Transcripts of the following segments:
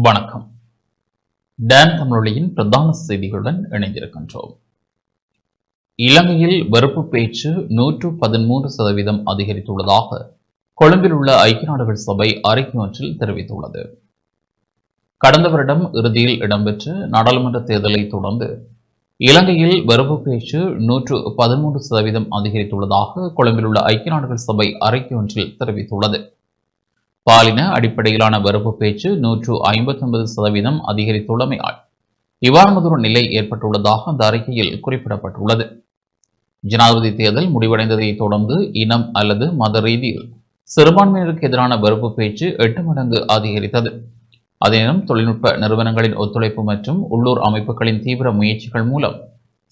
வணக்கம். டான் தமிழொலியின் பிரதான செய்திகளுடன் இணைந்திருக்கின்றோம். இலங்கையில் வெறுப்பு பேச்சு 113% அதிகரித்துள்ளதாக கொழும்பில் உள்ள ஐக்கிய நாடுகள் சபை அறிக்கை ஒன்றில் தெரிவித்துள்ளது. கடந்த வருடம் இறுதியில் இடம்பெற்ற நாடாளுமன்ற தேர்தலை தொடர்ந்து இலங்கையில் வெறுப்பு பேச்சு 113% அதிகரித்துள்ளதாக கொழும்பில் உள்ள ஐக்கிய நாடுகள் சபை அறிக்கை ஒன்றில் தெரிவித்துள்ளது. பாலின அடிப்படையிலான வெறுப்பு பேச்சு 159% அதிகரித்துள்ளமையால் இவ்வாறானதொரு நிலை ஏற்பட்டுள்ளதாக அந்த அறிக்கையில் குறிப்பிடப்பட்டுள்ளது. ஜனாதிபதி தேர்தல் முடிவடைந்ததை தொடர்ந்து இனம் அல்லது மத ரீதியில் சிறுபான்மையினருக்கு எதிரான வெறுப்பு பேச்சு 8 மடங்கு அதிகரித்தது. அதேநேரம் தொழில்நுட்ப நிறுவனங்களின் ஒத்துழைப்பு மற்றும் உள்ளூர் அமைப்புகளின் தீவிர முயற்சிகள் மூலம்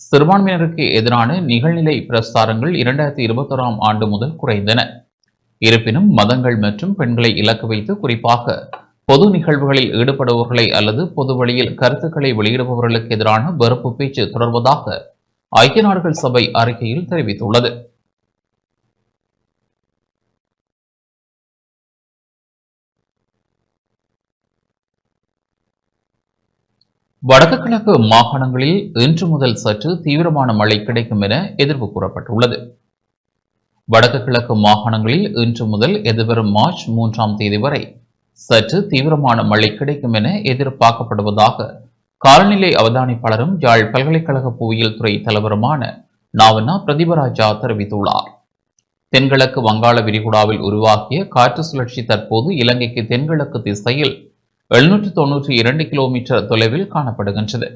சிறுபான்மையினருக்கு எதிரான நிகழ்நிலை பிரசாரங்கள் 2021 ஆண்டு முதல் குறைந்தன. இருப்பினும் மதங்கள் மற்றும் பெண்களை இலக்கு வைத்து குறிப்பாக பொது நிகழ்வுகளில் ஈடுபடுபவர்களை அல்லது பொது வழியில் கருத்துக்களை வெளியிடுபவர்களுக்கு எதிரான வெறுப்பு பேச்சு தொடர்வதாக ஐக்கிய நாடுகள் சபை அறிக்கையில் தெரிவித்துள்ளது. வடக்கு கிழக்கு மாகாணங்களில் இன்று முதல் சற்று தீவிரமான மழை கிடைக்கும் என எதிர்ப்பு கூறப்பட்டுள்ளது. வடக்கு கிழக்கு மாகாணங்களில் இன்று முதல் எதிர்வரும் மார்ச் 3ஆம் தேதி வரை சற்று தீவிரமான மழை கிடைக்கும் என எதிர்பார்க்கப்படுவதாக காலநிலை அவதானிப்பாளரும் யாழ் பல்கலைக்கழக புவியியல் துறை தலைவருமான நாவண்ணா பிரதீபராஜா தெரிவித்துள்ளார். தென்கிழக்கு வங்காள விரிகுடாவில் உருவாக்கிய காற்று சுழற்சி தற்போது இலங்கைக்கு தென்கிழக்கு திசையில் 792 கிலோமீட்டர் தொலைவில் காணப்படுகின்றது.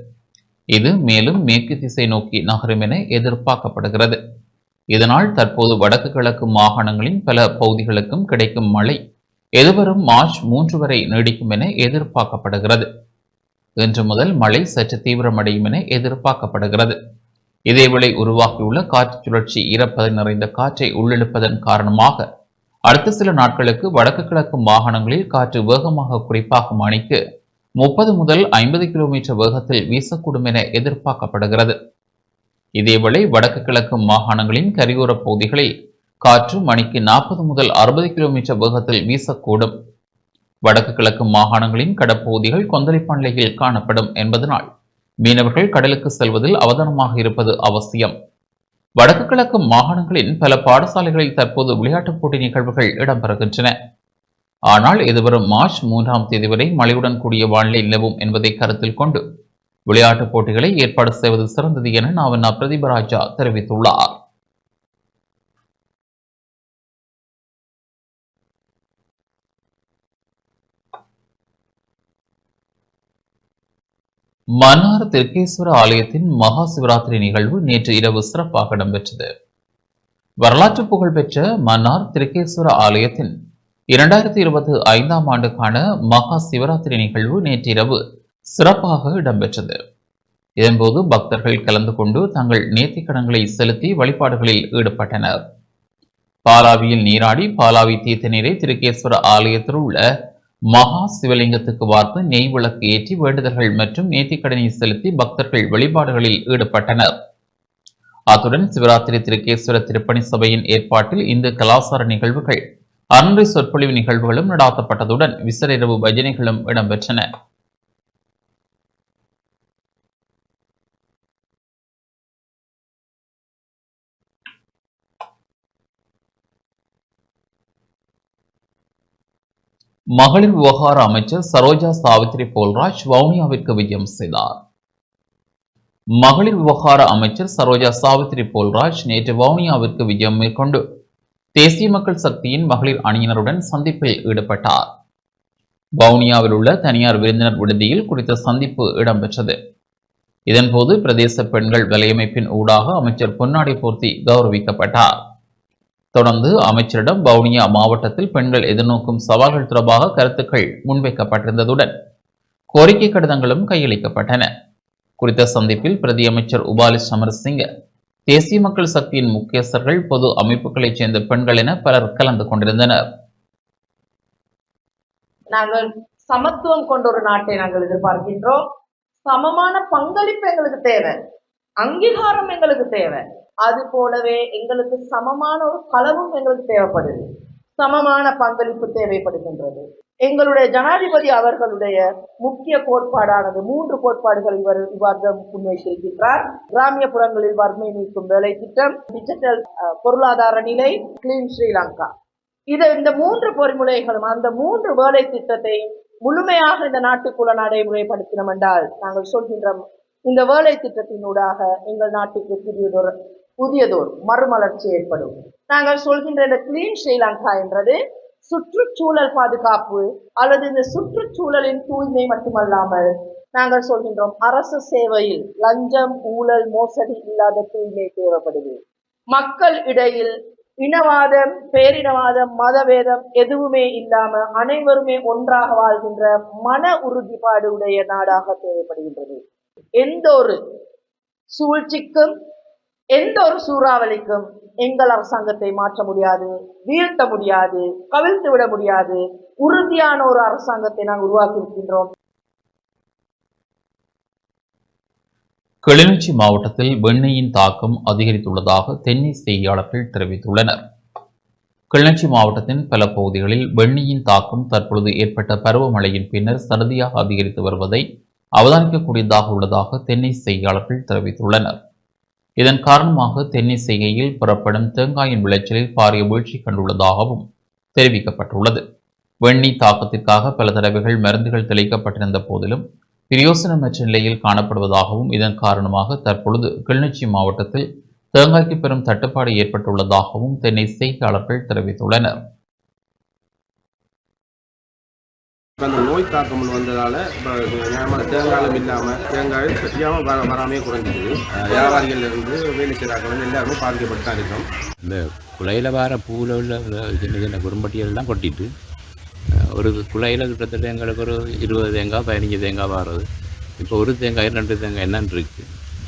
இது மேலும் மேற்கு திசை நோக்கி நகரும் என எதிர்பார்க்கப்படுகிறது. இதனால் தற்போது வடக்கு கிழக்கு மாகாணங்களின் பல பகுதிகளுக்கும் கிடைக்கும் மழை எதிர்வரும் மார்ச் 3 வரை நீடிக்கும் என எதிர்பார்க்கப்படுகிறது. இன்று முதல் மழை சற்று தீவிரமடையும் என எதிர்பார்க்கப்படுகிறது. இதேவேளை உருவாக்கியுள்ள காற்று சுழற்சி ஈரப்பதம் நிறைந்த காற்றை உள்ளிழுப்பதன் காரணமாக அடுத்த சில நாட்களுக்கு வடக்கு கிழக்கு மாகாணங்களில் காற்று வேகமாக குறிப்பாக மணிக்கு 30 முதல் 50 கிலோமீட்டர் வேகத்தில் வீசக்கூடும் என எதிர்பார்க்கப்படுகிறது. இதேவேளை வடக்கு கிழக்கு மாகாணங்களின் கரையோர பகுதிகளில் காற்று மணிக்கு 40 முதல் 60 கிலோமீட்டர் வேகத்தில் வீசக்கூடும். வடக்கு கிழக்கு மாகாணங்களின் கடற்பகுதிகள் கொந்தளிப்பான நிலையில் காணப்படும் என்பதனால் மீனவர்கள் கடலுக்கு செல்வதில் அவதானமாக இருப்பது அவசியம். வடக்கு கிழக்கு மாகாணங்களின் பல பாடசாலைகளில் தற்போது விளையாட்டுப் போட்டி நிகழ்வுகள் இடம்பெறுகின்றன. ஆனால் எதிர்வரும் மார்ச் 3ஆம் தேதி வரை மழையுடன் கூடிய வானிலை நிலவும் என்பதை கருத்தில் கொண்டு விளையாட்டுப் போட்டிகளை ஏற்பாடு செய்வது சிறந்தது என நாவண்ணா பிரதீபராஜா தெரிவித்துள்ளார். மன்னார் திருக்கேஸ்வர ஆலயத்தின் மகா சிவராத்திரி நிகழ்வு நேற்று இரவு சிறப்பாக இடம்பெற்றது. வரலாற்று புகழ்பெற்ற மன்னார் திருக்கேஸ்வர ஆலயத்தின் 2025ஆம் ஆண்டுக்கான மகா சிவராத்திரி நிகழ்வு நேற்று இரவு சிறப்பாக இடம்பெற்றது. இதன்போது பக்தர்கள் கலந்து கொண்டு தங்கள் நேர்த்திக்கடன்களை செலுத்தி வழிபாடுகளில் ஈடுபட்டனர். பாலாவியில் நீராடி பாலாவி தீர்த்த நீரை திருக்கேஸ்வர ஆலயத்தில் உள்ள மகா சிவலிங்கத்துக்கு வார்த்து நெய் விளக்கு ஏற்றி வேண்டுதல்கள் மற்றும் நேர்த்திக்கடனை செலுத்தி பக்தர்கள் வழிபாடுகளில் ஈடுபட்டனர். அத்துடன் சிவராத்திரி திருக்கேஸ்வர திருப்பணி சபையின் ஏற்பாட்டில் இந்து கலாசார நிகழ்வுகள் அன்றை சொற்பொழிவு நிகழ்வுகளும் நடாத்தப்பட்டதுடன் விசேட இரவு பஜனைகளும் இடம்பெற்றன. மகளிர் விவகார அமைச்சர் சரோஜா சாவித்ரி போல்ராஜ் வவுனியாவிற்கு விஜயம் செய்தார். மகளிர் விவகார அமைச்சர் சரோஜா சாவித்ரி போல்ராஜ் நேற்று வவுனியாவிற்கு விஜயம் மேற்கொண்டு தேசிய மக்கள் சக்தியின் மகளிர் அணியினருடன் சந்திப்பில் ஈடுபட்டார். வவுனியாவில் உள்ள தனியார் விருந்தினர் விடுதியில் குறித்த சந்திப்பு இடம்பெற்றது. இதன்போது பிரதேச பெண்கள் வலையமைப்பின் ஊடாக அமைச்சர் பொன்னாடை போர்த்தி கௌரவிக்கப்பட்டார். தொடர்ந்து அமைச்சரிடம் வவுனியா மாவட்டத்தில் பெண்கள் எதிர்நோக்கும் சவால்கள் தொடர்பாக கருத்துக்கள் முன்வைக்கப்பட்டிருந்ததுடன் கோரிக்கை கடிதங்களும் கையளிக்கப்பட்டன. குறித்த சந்திப்பில் பிரதி அமைச்சர் உபாலி சமரசிங்க, தேசிய மக்கள் சக்தியின் முக்கியஸ்தர்கள், பொது அமைப்புகளைச் சேர்ந்த பெண்கள் என பலர் கலந்து கொண்டிருந்தனர். நாங்கள் சமத்துவம் கொண்ட ஒரு நாட்டை நாங்கள் எதிர்பார்க்கின்றோம். சமமான பங்களிப்பு எங்களுக்கு தேவை, அங்கீகாரம் எங்களுக்கு தேவை. அது போலவே எங்களுக்கு சமமான ஒரு களவும் எங்களுக்கு தேவைப்படுது, சமமான பங்களிப்பு தேவைப்படுகின்றது. எங்களுடைய ஜனாதிபதி அவர்களுடைய முக்கிய கோட்பாடானது 3 கோட்பாடுகள் இவ்வாறு முன்வைத்திருக்கின்றார். கிராமிய புறங்களில் வறுமை நீக்கும் வேலை திட்டம், டிஜிட்டல் பொருளாதார நிலை, கிளீன் ஸ்ரீலங்கா. இந்த 3 பொறிமுறைகளும் அந்த 3 வேலை திட்டத்தை முழுமையாக இந்த நாட்டுக்குள்ள நடைமுறைப்படுத்தினோம் என்றால் நாங்கள் சொல்கின்ற இந்த வேலை திட்டத்தினூடாக எங்கள் நாட்டுக்கு புதியதோர் மறுமலர்ச்சி ஏற்படும். நாங்கள் சொல்கின்ற இந்த கிளீன் ஸ்ரீலங்கா என்றது சுற்றுச்சூழல் பாதுகாப்பு அல்லது இந்த சுற்றுச்சூழலின் தூய்மை மட்டுமல்லாமல் நாங்கள் சொல்கின்றோம் அரசு சேவையில் லஞ்சம், ஊழல், மோசடி இல்லாத தூய்மை தேவைப்படுது. மக்கள் இடையில் இனவாதம், பேரினவாதம், மதவேதம் எதுவுமே இல்லாம அனைவருமே ஒன்றாக வாழ்கின்ற மன உறுதிப்பாடு உடைய நாடாக தேவைப்படுகின்றது. எந்த ஒரு சூழ்ச்சிக்கும் எந்த ஒரு சூறாவளிக்கும் எங்கள் அரசாங்கத்தை மாற்ற முடியாது, வீழ்த்த முடியாது, கவிழ்த்து விட முடியாது. உறுதியான ஒரு அரசாங்கத்தை நாங்கள் உருவாக்கி இருக்கின்றோம். கிளிநொச்சி மாவட்டத்தில் வெண்ணெயின் தாக்கம் அதிகரித்துள்ளதாக தென்னை செய்தியாளர்கள் தெரிவித்துள்ளனர். கிளிநொச்சி மாவட்டத்தின் பல பகுதிகளில் வெண்ணெயின் தாக்கம் தற்பொழுது ஏற்பட்ட பருவமழையின் பின்னர் சடதியாக அதிகரித்து வருவதை அவதானிக்கக்கூடியதாக உள்ளதாக தென்னை செய்தியாளர்கள் தெரிவித்துள்ளனர். இதன் காரணமாக தென்னை செய்கையில் புறப்படும் தேங்காயின் விளைச்சலில் பாரிய வீழ்ச்சி கண்டுள்ளதாகவும் தெரிவிக்கப்பட்டுள்ளது. வெண்ணெய் தாக்கத்திற்காக பல தடவைகள் மருந்துகள் தெளிக்கப்பட்டிருந்த போதிலும் பிரயோசனமற்ற நிலையில் காணப்படுவதாகவும் இதன் காரணமாக தற்பொழுது கிளிநொச்சி மாவட்டத்தில் தேங்காய்க்கு பெரும் தட்டுப்பாடு ஏற்பட்டுள்ளதாகவும் தென்னை செய்தியாளர்கள் தெரிவித்துள்ளனர். அந்த நோய் தாக்கம் வந்ததால் இப்போ தேங்காயும் இல்லாமல் தேங்காயும் சரியாமல் வராமே குறைஞ்சிது. வியாபாரிகள் இருந்து வேலை செய்கிறார்கள் எல்லாருமே பாதிக்கப்பட்டு தான் இருக்கோம். இந்த குலையில் வர பூவில் உள்ள சின்ன சின்ன குறும்பட்டியெல்லாம் கொட்டிட்டு ஒரு குலையில் கிட்டத்தட்ட எங்களுக்கு ஒரு 20 தேங்காய் 15 தேங்காய் வர்றது. இப்போ ஒரு தேங்காய் 2 தேங்காய் என்னன்னு இருக்குது.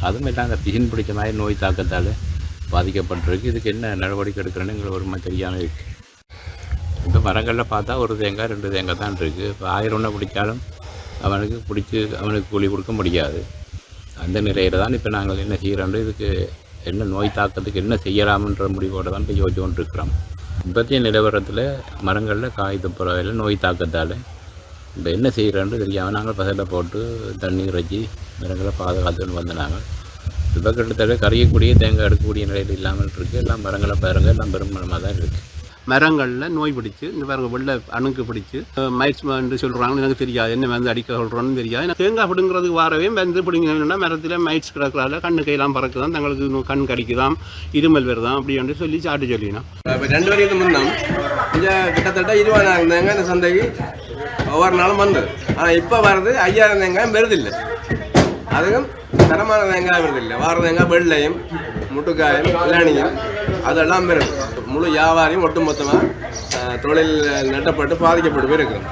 அதுவும் எல்லாம் அந்த பிசின் பிடிச்ச மாதிரி நோய் தாக்கத்தால் பாதிக்கப்பட்டிருக்கு. இதுக்கு என்ன நடவடிக்கை எடுக்கிறேன்னு எங்களுக்கு ஒரு மாதிரி தெரியாமல் இருக்குது. இப்போ மரங்களில் பார்த்தா ஒரு தேங்காய் 2 தேங்காய் தான் இருக்குது. இப்போ 1000 ஒன்றை பிடிச்சாலும் அவனுக்கு கூலி கொடுக்க முடியாது. அந்த நிலையில் தான் இப்போ நாங்கள் என்ன செய்கிறோம், இதுக்கு என்ன நோய் தாக்கத்துக்கு என்ன செய்யலாம்ன்ற முடிவோடு தான் இப்போ யோசிச்சு கொண்டு இருக்கிறோம். இப்போத்திய நிலவரத்தில் மரங்களில் காய் துப்புரவையில் நோய் தாக்கத்தால் இப்போ என்ன செய்கிறோன்னு தெரியாமல் நாங்கள் பசலை போட்டு தண்ணி இறைச்சி மரங்களை பாதுகாத்துன்னு வந்து நாங்கள் இப்போ கிட்டத்தட்ட கரையக்கூடிய தேங்காய் எடுக்கக்கூடிய நிலையில் இல்லாமல் இருக்குது. எல்லாம் மரங்களை பாருங்கள் எல்லாம் பெருமளமாக தான் இருக்குது. மரங்களில் நோய் பிடிச்சி இந்த பாருங்க வெள்ளை அணுக்கு பிடிச்சி மைட்ஸ் வந்து சொல்கிறாங்க. எனக்கு தெரியாது என்ன வந்து அடிக்க சொல்கிறோன்னு தெரியாது. ஏன்னா தேங்காய் பிடுங்கிறதுக்கு வரவே வந்து பிடிங்கன்னா மரத்தில் மைட்ஸ் கிடக்கிறால கண்ணு கையெல்லாம் பறக்குதான், தங்களுக்கு கண் கடிக்குதான், இருமல் வருதான் அப்படின்னு சொல்லி சாட்டு சொல்லினா. இப்போ 2 வரைக்கும் முன்னம் இங்கே கிட்டத்தட்ட 20,000 தேங்காய் இந்த சந்தைக்கு ஒவ்வொரு நாளும் வந்தது. ஆனால் இப்போ வர்றது 5000 தேங்காய் வருதில்லை. அதுவும் தரமான தேங்காய் வருதில்லை. வார தேங்காய் வெள்ளையும் முட்டுக்காயும் இளநியும் அதெல்லாம் பெரும் முழு வியாபாரியும் ஒட்டுமொத்தமாக தொழில் நட்டப்பட்டு பாதிக்கப்பட்டு போயிருக்கிறோம்.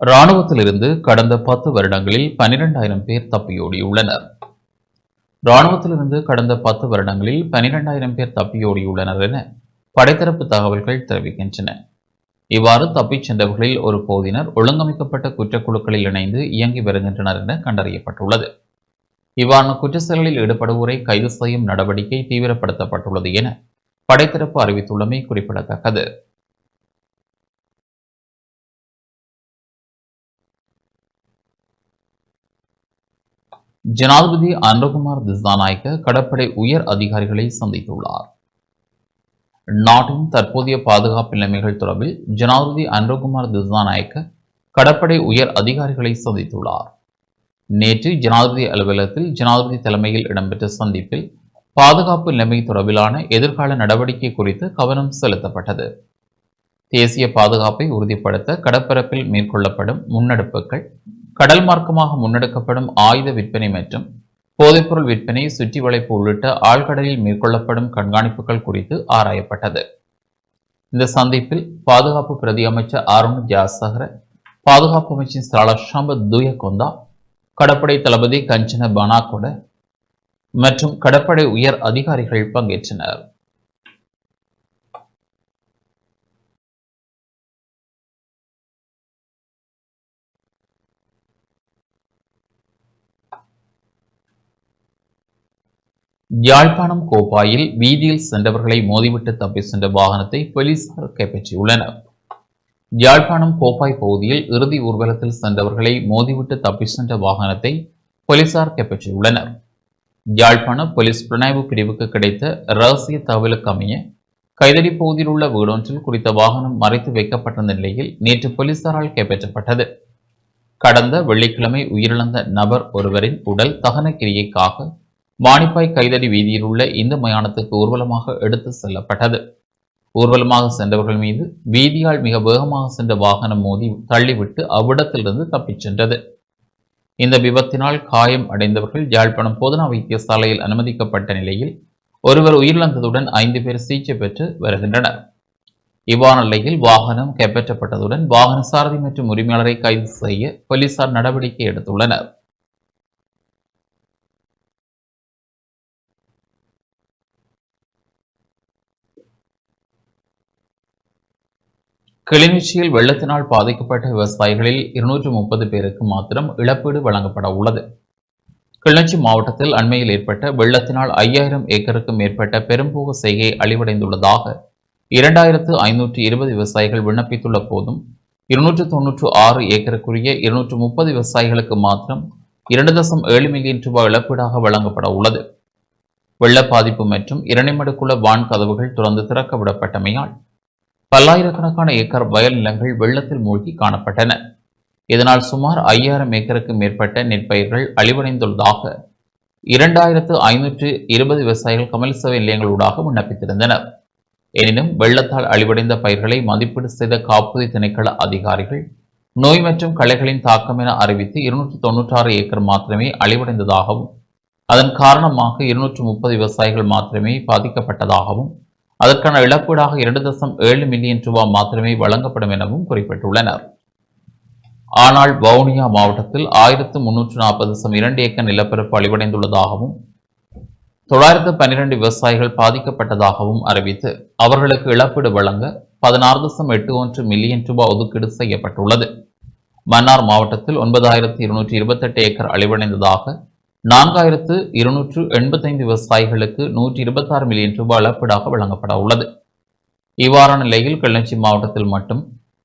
இராணுவத்திலிருந்து கடந்த 10 வருடங்களில் 12,000 பேர் தப்பியோடியுள்ளனர். இராணுவத்திலிருந்து கடந்த 10 வருடங்களில் 12,000 பேர் தப்பியோடியுள்ளனர் என படைத்தரப்பு தகவல்கள் தெரிவிக்கின்றன. இவ்வாறு தப்பிச் சென்றவர்களில் ஒரு பகுதியினர் ஒழுங்கமைக்கப்பட்ட குற்றக்குழுக்களில் இணைந்து இயங்கி வருகின்றனர் என கண்டறியப்பட்டுள்ளது. இவ்வாறான குற்ற செயல்களில் ஈடுபடுவோரை கைது செய்யும் நடவடிக்கை தீவிரப்படுத்தப்பட்டுள்ளது என படைத்தரப்பு அறிவித்துள்ளமை குறிப்பிடத்தக்கது. ஜனாதிபதி அனுரகுமார் திசாநாயக்க கடற்படை உயர் அதிகாரிகளை சந்தித்துள்ளார். நாட்டின் தற்போதைய பாதுகாப்பு நிலைமைகள் தொடர்பில் ஜனாதிபதி அனுரகுமார் திசாநாயக்க கடற்படை உயர் அதிகாரிகளை சந்தித்துள்ளார். நேற்று ஜனாதிபதி அலுவலகத்தில் ஜனாதிபதி தலைமையில் இடம்பெற்ற சந்திப்பில் பாதுகாப்பு நிலைமை தொடர்பிலான எதிர்கால நடவடிக்கை குறித்து கவனம் செலுத்தப்பட்டது. தேசிய பாதுகாப்பை உறுதிப்படுத்த கடற்பரப்பில் மேற்கொள்ளப்படும் முன்னெடுப்புகள், கடல் மார்க்கமாக முன்னெடுக்கப்படும் ஆயுத விற்பனை மற்றும் போதைப்பொருள் விற்பனை, சுற்றி வளைப்பு உள்ளிட்ட ஆழ்கடலில் மேற்கொள்ளப்படும் கண்காணிப்புகள் குறித்து ஆராயப்பட்டது. இந்த சந்திப்பில் பாதுகாப்பு பிரதி அமைச்சர் அருண் ஜாசகர, பாதுகாப்பு அமைச்சர் சாலா ஷம்பத் துயகொந்தா, கடற்படை தளபதி கஞ்சன பனாகொட மற்றும் கடற்படை உயர் அதிகாரிகள் பங்கேற்றனர். யாழ்ப்பாணம் கோப்பாயில் வீதியில் சென்றவர்களை மோதிவிட்டு தப்பி சென்ற வாகனத்தை போலீசார் கைப்பற்றியுள்ளனர். யாழ்ப்பாணம் கோப்பாய் பகுதியில் இறுதி ஊர்வலத்தில் சென்றவர்களை மோதிவிட்டு தப்பி சென்ற வாகனத்தை போலீசார் கைப்பற்றியுள்ளனர். யாழ்ப்பாண போலீஸ் புலனாய்வு பிரிவுக்கு கிடைத்த ரகசிய தகவலுக்கு அமைய கைதடி பகுதியில் உள்ள வீடொன்றில் குறித்த வாகனம் மறைத்து வைக்கப்பட்டிருந்த நிலையில் நேற்று போலீசாரால் கைப்பற்றப்பட்டது. கடந்த வெள்ளிக்கிழமை உயிரிழந்த நபர் ஒருவரின் உடல் தகன கிரியைக்காக மானிப்பாய் கைதடி வீதியில் உள்ள இந்த மயானத்துக்கு ஊர்வலமாக எடுத்து செல்லப்பட்டது. ஊர்வலமாக சென்றவர்கள் மீது வீதியால் மிக வேகமாக சென்ற வாகனம் மோதி தள்ளிவிட்டு அவ்விடத்திலிருந்து தப்பிச் சென்றது. இந்த விபத்தினால் காயம் அடைந்தவர்கள் யாழ்ப்பாணம் போதனா வைத்தியசாலையில் அனுமதிக்கப்பட்ட நிலையில் ஒருவர் உயிரிழந்ததுடன் 5 பேர் சிகிச்சை பெற்று வருகின்றனர். இவ்வாறான நிலையில் வாகனம் கைப்பற்றப்பட்டதுடன் வாகன சாரதி மற்றும் உரிமையாளரை கைது செய்ய போலீசார் நடவடிக்கை எடுத்துள்ளனர். கிளிநொச்சியில் வெள்ளத்தினால் பாதிக்கப்பட்ட விவசாயிகளில் 230 பேருக்கு மாத்திரம் இழப்பீடு வழங்கப்பட உள்ளது. கிளிநொச்சி மாவட்டத்தில் அண்மையில் ஏற்பட்ட வெள்ளத்தினால் 5000 ஏக்கருக்கும் மேற்பட்ட பெரும்போக செய்கை அழிவடைந்துள்ளதாக 2520 விவசாயிகள் விண்ணப்பித்துள்ள போதும் 296 ஏக்கருக்குரிய 230 விவசாயிகளுக்கு மாத்திரம் 2.7 மில்லியன் ரூபாய் இழப்பீடாக வழங்கப்பட உள்ளது. வெள்ள பாதிப்பு மற்றும் இரணைமடுக்குள்ள வான் கதவுகள் திறந்து திறக்க விடப்பட்டமையால் பல்லாயிரக்கணக்கான ஏக்கர் வயல் நிலங்கள் வெள்ளத்தில் மூழ்கி காணப்பட்டன. இதனால் சுமார் 5000 ஏக்கருக்கு மேற்பட்ட நெற்பயிர்கள் அழிவடைந்துள்ளதாக 2520 விவசாயிகள் கமல் சேவை நிலையங்களூடாக விண்ணப்பித்திருந்தனர். எனினும் வெள்ளத்தால் அழிவடைந்த பயிர்களை மதிப்பீடு செய்த காப்புறுதி திணைக்கள அதிகாரிகள் நோய் மற்றும் களைகளின் தாக்கம் என அறிவித்து 296 ஏக்கர் மாத்திரமே அழிவடைந்ததாகவும் அதன் காரணமாக 230 விவசாயிகள் மாத்திரமே பாதிக்கப்பட்டதாகவும் அதற்கான இழப்பீடாக 2.7 மில்லியன் ரூபாய் மாத்திரமே வழங்கப்படும் எனவும் குறிப்பிட்டுள்ளனர். ஆனால் வவுனியா மாவட்டத்தில் 1340.2 ஏக்கர் நிலப்பரப்பு அழிவடைந்துள்ளதாகவும் 912 விவசாயிகள் பாதிக்கப்பட்டதாகவும் அறிவித்து அவர்களுக்கு இழப்பீடு வழங்க 16.81 மில்லியன் ரூபாய் ஒதுக்கீடு செய்யப்பட்டுள்ளது. மன்னார் மாவட்டத்தில் 9228 ஏக்கர் அழிவடைந்ததாக 4285 விவசாயிகளுக்கு 126 மில்லியன் ரூபாய் இழப்பீடாக வழங்கப்பட உள்ளது. இவ்வாறான நிலையில் கிளிநொச்சி மாவட்டத்தில் மட்டும்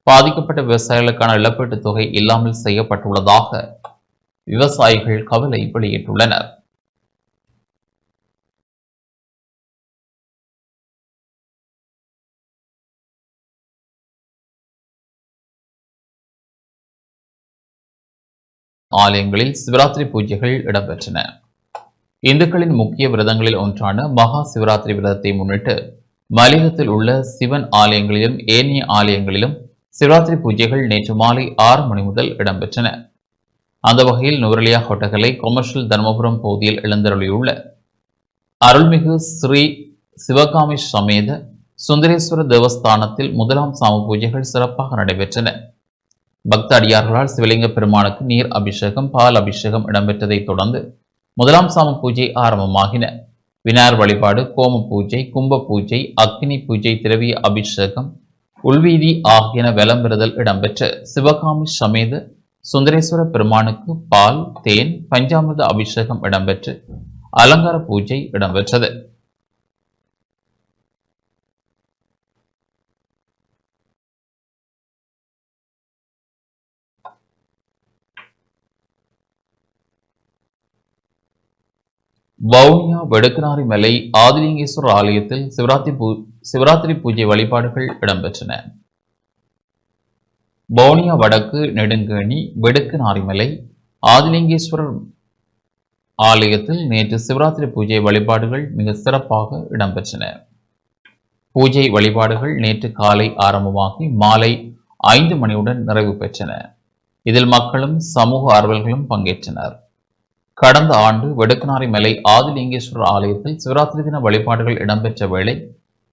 பாதிக்கப்பட்ட விவசாயிகளுக்கான இழப்பீட்டுத் தொகை இல்லாமல் செய்யப்பட்டுள்ளதாக விவசாயிகள் கவலை வெளியிட்டுள்ளனர். ஆலயங்களில் சிவராத்திரி பூஜைகள் இடம்பெற்றன. இந்துக்களின் முக்கிய விரதங்களில் ஒன்றான மகா சிவராத்திரி விரதத்தை முன்னிட்டு மலையகத்தில் உள்ள சிவன் ஆலயங்களிலும் ஏனைய ஆலயங்களிலும் சிவராத்திரி பூஜைகள் நேற்று மாலை 6 மணி முதல் இடம்பெற்றன. அந்த வகையில் நுவரெலியா கொட்டகலை கொமர்ஷியல் தர்மபுரம் பகுதியில் எழுந்தருளியுள்ள அருள்மிகு ஸ்ரீ சிவகாமி சமேத சுந்தரேஸ்வர தேவஸ்தானத்தில் முதலாம் சாம பூஜைகள் சிறப்பாக நடைபெற்றன. பக்த அடியார்களால் சிவலிங்க பெருமானுக்கு நீர் அபிஷேகம் பால் அபிஷேகம் இடம்பெற்றதைத் தொடர்ந்து முதலாம் சாம பூஜை ஆரம்பமாகின. விநாயகர் வழிபாடு, கோம பூஜை, கும்ப பூஜை, அக்னி பூஜை, திரவிய அபிஷேகம், உள்வீதி ஆகியன வலம்பெறுதல் இடம்பெற்ற சிவகாமி சமேத சுந்தரேஸ்வர பெருமானுக்கு பால், தேன், பஞ்சாமிர்த அபிஷேகம் இடம்பெற்று அலங்கார பூஜை இடம்பெற்றது. வவுனியா வெடுக்கனாரி மலை ஆதிலிங்கேஸ்வரர் ஆலயத்தில் சிவராத்திரி பூஜை வழிபாடுகள் இடம்பெற்றன. வவுனியா வடக்கு நெடுங்கேணி வெடுக்கனாரிமலை ஆதிலிங்கேஸ்வரர் ஆலயத்தில் நேற்று சிவராத்திரி பூஜை வழிபாடுகள் மிக சிறப்பாக இடம்பெற்றன. பூஜை வழிபாடுகள் நேற்று காலை ஆரம்பமாகி மாலை 5 மணியுடன் நிறைவு பெற்றன. இதில் மக்களும் சமூக ஆர்வலர்களும் பங்கேற்றனர். கடந்த ஆண்டு வெடுக்கனாரி மலை ஆதிலிங்கேஸ்வரர் ஆலயத்தில் சிவராத்திரி தின வழிபாடுகள் இடம்பெற்ற வேளை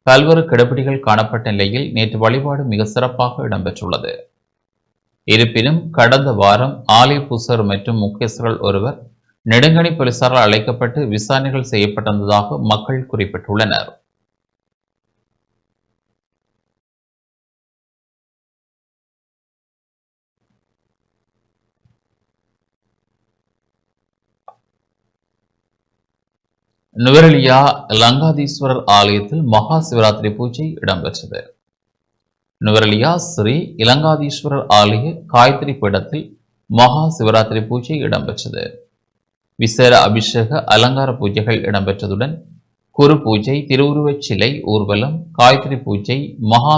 பல்வேறு கெடுபிடிகள் காணப்பட்ட நிலையில் நேற்று வழிபாடு மிக சிறப்பாக இடம்பெற்றுள்ளது. இருப்பினும் கடந்த வாரம் ஆலய பூசர் மற்றும் முக்கியஸ்தர்கள் ஒருவர் நெடுங்கணி போலீசாரால் அழைக்கப்பட்டு விசாரணைகள் செய்யப்பட்டிருந்ததாக மக்கள் குறிப்பிட்டுள்ளனர். நுவரெலியா லங்காதீஸ்வரர் ஆலயத்தில் மகா சிவராத்திரி பூஜை இடம்பெற்றது. நுவரெலியா ஸ்ரீ இலங்காதீஸ்வரர் ஆலய காயத்ரி பீடத்தில் மகா சிவராத்திரி பூஜை இடம்பெற்றது. விசேட அபிஷேக அலங்கார பூஜைகள் இடம்பெற்றதுடன் குரு பூஜை, திருவுருவச் சிலை ஊர்வலம், காயத்ரி பூஜை, மகா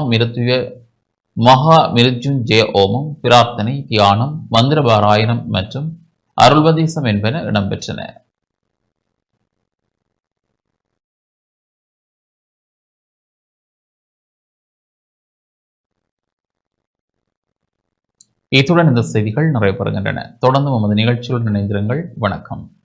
மிருத்யுஞ்சய ஓமம், பிரார்த்தனை, தியானம், மந்திரபாராயணம் மற்றும் அருள்வதீசம் என்பன இடம்பெற்றன. இத்துடன் இந்த செய்திகள் நிறைவு பெறுகின்றன. தொடர்ந்து நமது நிகழ்ச்சியுடன் இணைந்திருங்கள். வணக்கம்.